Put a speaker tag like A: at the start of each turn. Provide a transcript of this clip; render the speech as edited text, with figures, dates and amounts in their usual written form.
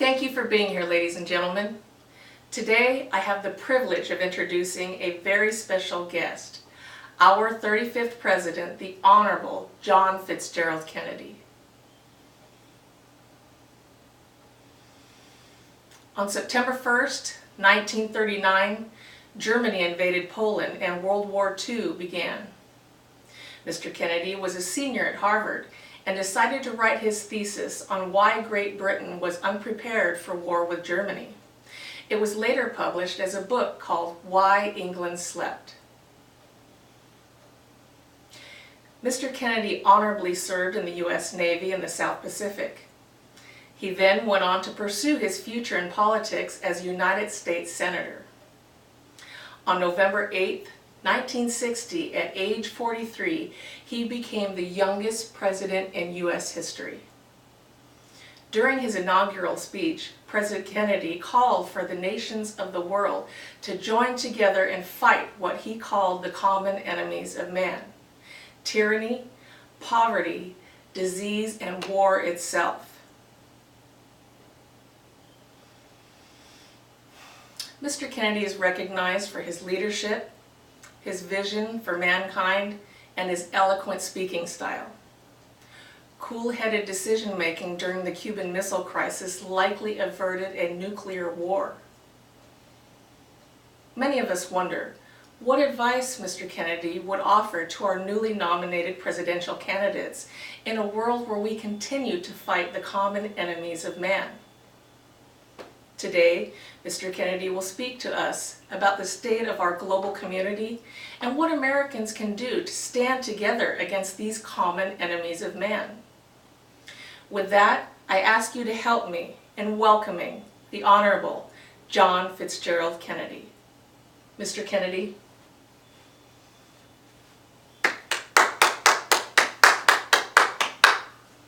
A: Thank you for being here, ladies and gentlemen. Today, I have the privilege of introducing a very special guest, our 35th President, the Honorable John Fitzgerald Kennedy. On September 1st, 1939, Germany invaded Poland and World War II began. Mr. Kennedy was a senior at Harvard and decided to write his thesis on why Great Britain was unprepared for war with Germany. It was later published as a book called Why England Slept. Mr. Kennedy honorably served in the U.S. Navy in the South Pacific. He then went on to pursue his future in politics as United States Senator. On November 8, 1960, at age 43, he became the youngest president in U.S. history. During his inaugural speech, President Kennedy called for the nations of the world to join together and fight what he called the common enemies of man: tyranny, poverty, disease, and war itself. Mr. Kennedy is recognized for his leadership, his vision for mankind, and his eloquent speaking style. Cool-headed decision-making during the Cuban Missile Crisis likely averted a nuclear war. Many of us wonder what advice Mr. Kennedy would offer to our newly nominated presidential candidates in a world where we continue to fight the common enemies of man. Today, Mr. Kennedy will speak to us about the state of our global community and what Americans can do to stand together against these common enemies of man. With that, I ask you to help me in welcoming the Honorable John Fitzgerald Kennedy. Mr. Kennedy.